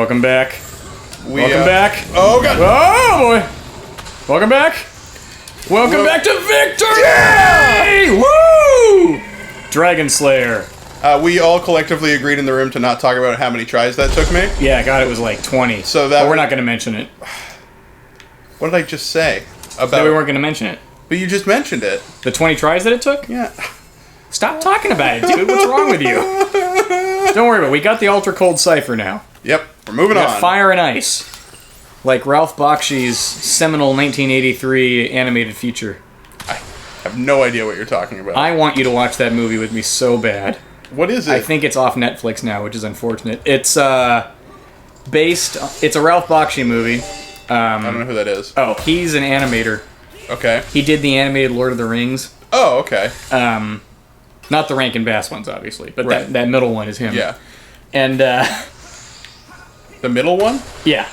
Welcome back. Welcome back. Oh, God. Oh, boy. Welcome back. Welcome back to victory! Yeah! Woo! Dragon Slayer. We all collectively agreed in the room to not talk about how many tries that took me. Yeah, God, it was like 20. So that but we're not going to mention it. What did I just say? About That we weren't going to mention it. But you just mentioned it. The 20 tries that it took? Yeah. Stop talking about it, dude. What's wrong with you? Don't worry about it. We got the Ultra Cold Cipher now. Yep. We're moving on. Fire and Ice. Like Ralph Bakshi's seminal 1983 animated feature. I have no idea what you're talking about. I want you to watch that movie with me so bad. What is it? I think it's off Netflix now, which is unfortunate. It's it's a Ralph Bakshi movie. I don't know who that is. Oh, he's an animator. Okay. He did the animated Lord of the Rings. Oh, okay. Not the Rankin Bass ones, obviously, but Right. that middle one is him. Yeah. And, The middle one? yeah.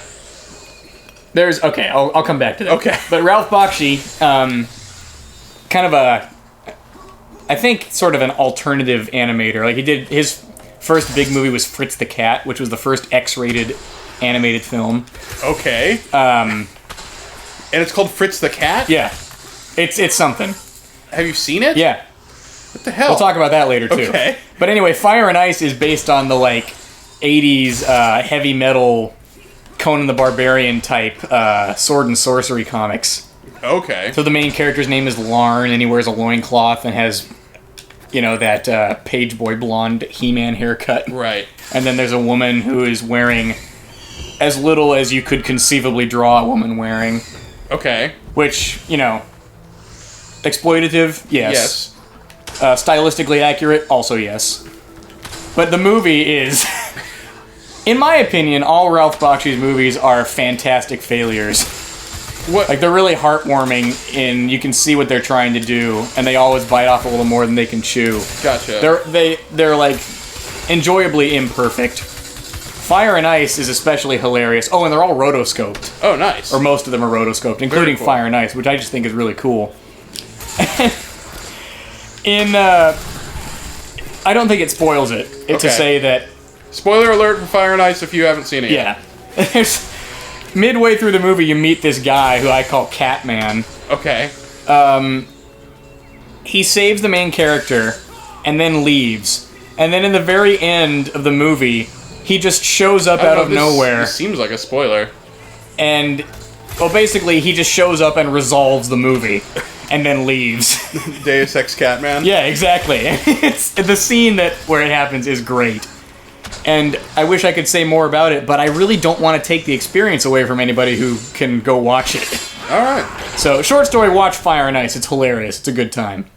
I'll come back to that. Okay. But Ralph Bakshi, kind of I think sort of an alternative animator. Like, he did, his first big movie was Fritz the Cat, which was the first X-rated animated film. Okay. And it's called Fritz the Cat? Yeah. It's something. Have you seen it? Yeah. What the hell? We'll talk about that later, too. Okay. But anyway, Fire and Ice is based on the, 80s heavy metal Conan the Barbarian type sword and sorcery comics. Okay. So the main character's name is Larn, and he wears a loincloth and has, that page boy blonde He-Man haircut. Right. And then there's a woman who is wearing as little as you could conceivably draw a woman wearing. Okay. Which, exploitative, yes. Yes. Stylistically accurate, also yes. But the movie is, in my opinion, all Ralph Bakshi's movies are fantastic failures. What? Like, they're really heartwarming, and you can see what they're trying to do, and they always bite off a little more than they can chew. Gotcha. They're enjoyably imperfect. Fire and Ice is especially hilarious. Oh, and they're all rotoscoped. Oh, nice. Or most of them are rotoscoped, including cool. Fire and Ice, which I just think is really cool. I don't think it spoils it to Okay. say that. Spoiler alert for Fire and Ice if you haven't seen it yet. Yeah. Midway through the movie, you meet this guy who I call Catman. Okay. He saves the main character and then leaves. And then in the very end of the movie, he just shows up out of nowhere. This seems like a spoiler. And, well, basically, he just shows up and resolves the movie. And then leaves. Deus Ex Catman? Yeah, exactly. It's the scene where it happens is great. And I wish I could say more about it, but I really don't want to take the experience away from anybody who can go watch it. Alright. So, short story, watch Fire and Ice. It's hilarious. It's a good time.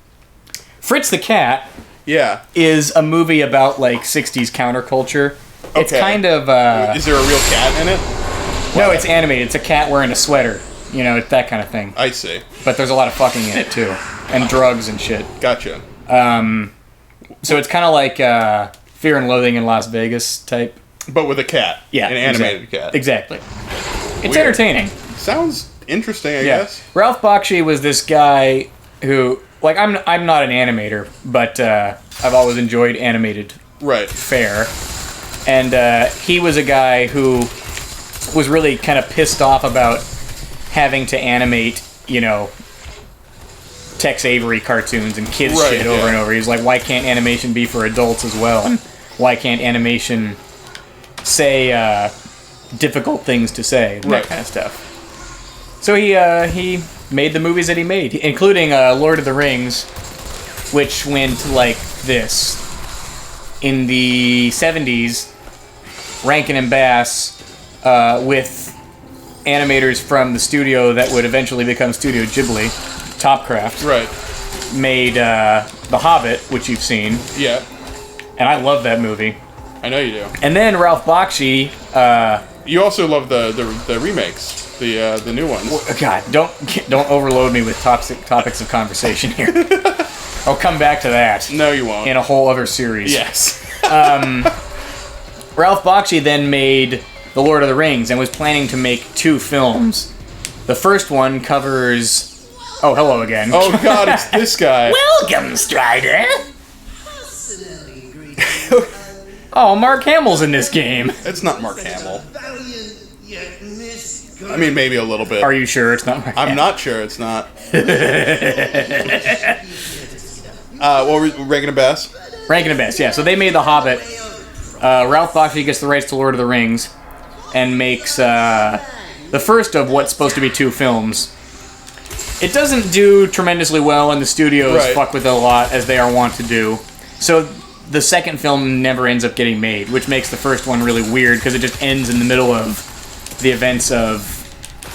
Fritz the Cat Yeah. is a movie about, 60s counterculture. It's Okay. kind of, Is there a real cat in it? No, it's animated. It's a cat wearing a sweater. It's that kind of thing. I see. But there's a lot of fucking in it, too. And drugs and shit. Gotcha. So it's kind of like Fear and Loathing in Las Vegas type. But with a cat. Yeah. An animated cat. Exactly. It's Weird. entertaining. Sounds interesting, I guess. Ralph Bakshi was this guy who, I'm not an animator, but I've always enjoyed animated Right. fare. And he was a guy who was really kind of pissed off about having to animate, Tex Avery cartoons and kids shit over and over. He's like, why can't animation be for adults as well? And why can't animation say difficult things to say? And that kind of stuff. So he made the movies that he made, including Lord of the Rings, which went like this. In the 70s, Rankin and Bass, with animators from the studio that would eventually become Studio Ghibli, Topcraft, Right. made The Hobbit, which you've seen, Yeah. and I love that movie. I know you do. And then Ralph Bakshi, You also love the remakes, the new ones. God, don't overload me with topics of conversation here. I'll come back to that No, you won't. in a whole other series. Yes. Ralph Bakshi then made The Lord of the Rings and was planning to make 2 films. The first one covers... Oh, hello again. Oh God, it's this guy. Welcome, Strider! Oh, Mark Hamill's in this game. It's not Mark Hamill. I mean, maybe a little bit. Are you sure it's not Mark Hamill? I'm not sure it's not. Rankin and Bass? Rankin and Bass, yeah. So they made The Hobbit. Ralph Bakshi gets the rights to Lord of the Rings and makes the first of what's supposed to be 2 films. It doesn't do tremendously well, and the studios fuck with it a lot, as they are wont to do. So the second film never ends up getting made, which makes the first one really weird, because it just ends in the middle of the events of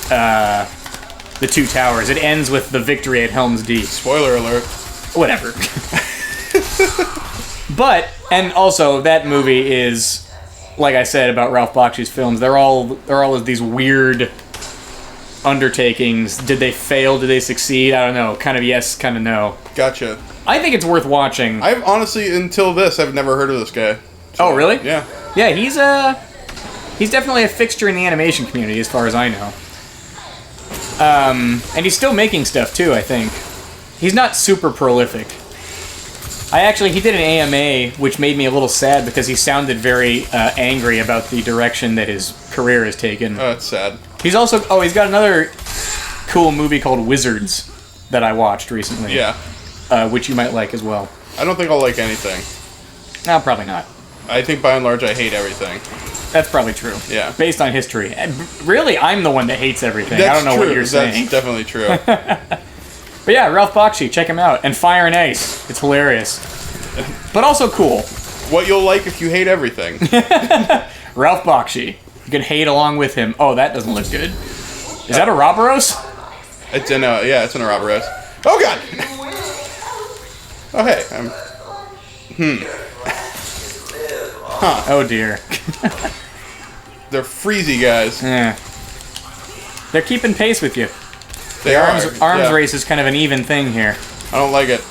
the Two Towers. It ends with the victory at Helm's Deep. Spoiler alert. Whatever. But, and also, that movie is, like I said about Ralph Bakshi's films, they're all these weird undertakings. Did they fail? Did they succeed? I don't know. Kind of yes, kind of no. Gotcha. I think it's worth watching. I've honestly, until this, I've never heard of this guy. So, oh, really? Yeah. Yeah, he's definitely a fixture in the animation community, as far as I know. And he's still making stuff, too, I think. He's not super prolific. He did an AMA, which made me a little sad because he sounded very angry about the direction that his career has taken. Oh, that's sad. He's got another cool movie called Wizards that I watched recently. Yeah. Which you might like as well. I don't think I'll like anything. No, probably not. I think by and large I hate everything. That's probably true. Yeah. Based on history. And really, I'm the one that hates everything. That's I don't know true. what you're saying. That's definitely true. But yeah, Ralph Bakshi, check him out. And Fire and Ice. It's hilarious. But also cool. What you'll like if you hate everything. Ralph Bakshi. You can hate along with him. Oh, that doesn't look good. Is that a Roboros? It's in a Roboros. Oh god! Oh hey, Huh. Oh dear. They're freezy guys. Yeah. They're keeping pace with you. They Arms race is kind of an even thing here. I don't like it.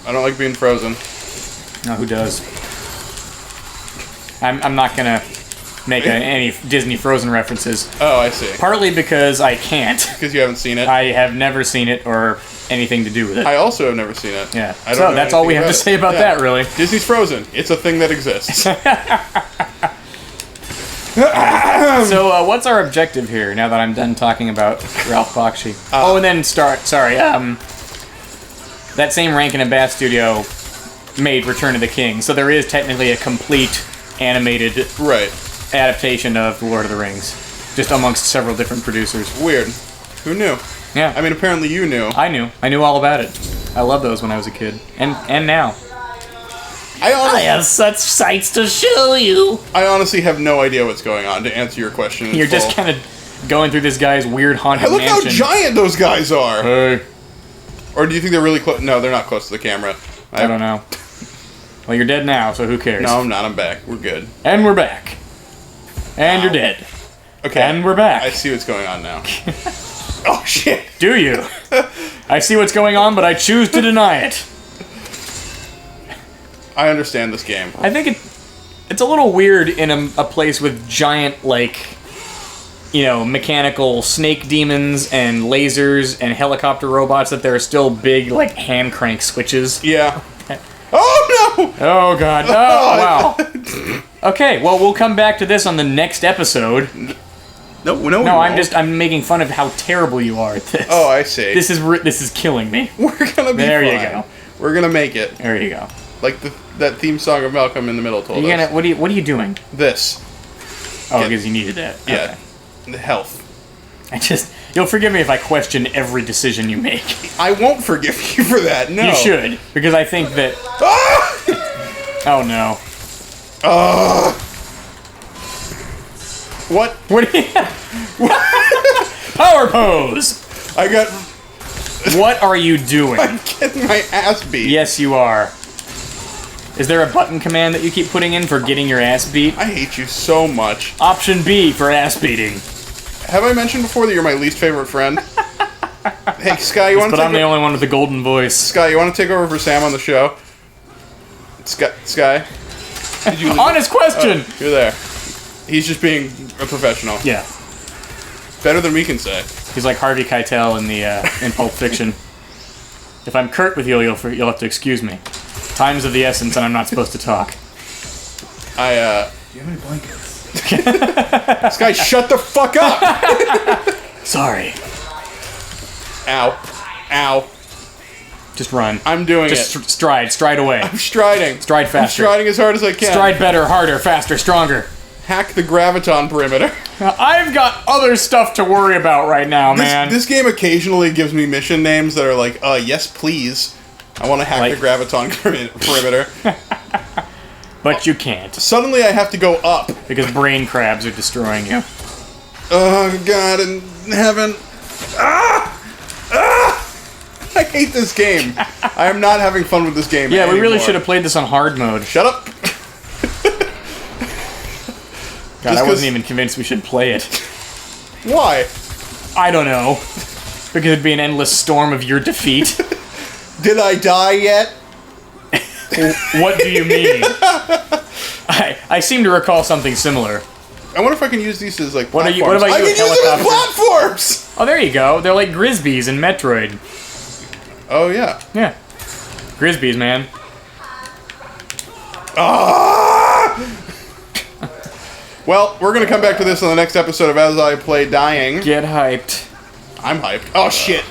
I don't like being frozen. No, who does? I'm not gonna make any Disney Frozen references. Oh, I see. Partly because I can't. Because you haven't seen it? I have never seen it or anything to do with it. I also have never seen it. Yeah. I don't So know that's all we have to anything say about that, really. Disney's Frozen. It's a thing that exists. So what's our objective here, now that I'm done talking about Ralph Bakshi? And then that same Rankin and Bass studio made Return of the King, so there is technically a complete animated adaptation of The Lord of the Rings, just amongst several different producers. Weird. Who knew? Yeah. I mean, apparently you knew. I knew all about it. I loved those when I was a kid, and now. I have such sights to show you. I honestly have no idea what's going on, to answer your question in You're full. just kind of going through this guy's weird haunted Look mansion. how giant those guys are! Hey. Or do you think they're really close? No, they're not close to the camera. I don't know. Well, you're dead now, so who cares? No, I'm not. I'm back. We're good. And we're back. And you're dead. Okay. And we're back. I see what's going on now. Oh, shit! Do you? I see what's going on, but I choose to deny it. I understand this game. I think it's a little weird in a place with giant, mechanical snake demons and lasers and helicopter robots, that there are still big, hand crank switches. Yeah. Oh, no! Oh, God. Oh, wow. Okay, well, we'll come back to this on the next episode. No, I'm making fun of how terrible you are at this. Oh, I see. This is killing me. We're gonna be There fine. you go. We're gonna make it. There you go. Like that theme song of Malcolm in the Middle told us. What are you doing? This. Oh, because you needed that. Yeah. Okay. The health. You'll forgive me if I question every decision you make. I won't forgive you for that, no. You should, because I think that... Ah! Oh, no. What? What do you... Power pose! I got... What are you doing? I'm getting my ass beat. Yes, you are. Is there a button command that you keep putting in for getting your ass beat? I hate you so much. Option B for ass beating. Have I mentioned before that you're my least favorite friend? Hey, Sky, you want to But I'm the only one with the golden voice. Sky, you want to take over for Sam on the show? Sky? Did you Honest question! Oh, you're there. He's just being a professional. Yeah. Better than we can say. He's like Harvey Keitel in Pulp Fiction. If I'm curt with you, you'll have to excuse me. Time's of the essence, and I'm not supposed to talk. Do you have any blankets? This guy, shut the fuck up! Sorry. Ow. Ow. Just run. I'm doing Just it. stride away. I'm striding. Stride faster. I'm striding as hard as I can. Stride better, harder, faster, stronger. Hack the graviton perimeter. I've got other stuff to worry about right now, man. This game occasionally gives me mission names that are like, yes, please. I want to hack the graviton perimeter. But you can't. Suddenly I have to go up. Because brain crabs are destroying you. Oh, God in heaven. I hate this game. I am not having fun with this game Yeah, anymore. we really should have played this on hard mode. Shut up. God, I wasn't even convinced we should play it. Why? I don't know. Because it'd be an endless storm of your defeat. Did I die yet? What do you mean? I seem to recall something similar. I wonder if I can use these as, like, platforms. What about you, I can use them as helicopter? platforms! Oh, there you go. They're like Grisbees in Metroid. Oh, yeah. Yeah. Grisbees, man. Well, we're gonna come back to this on the next episode of As I Play Dying. Get hyped. I'm hyped. Oh, shit.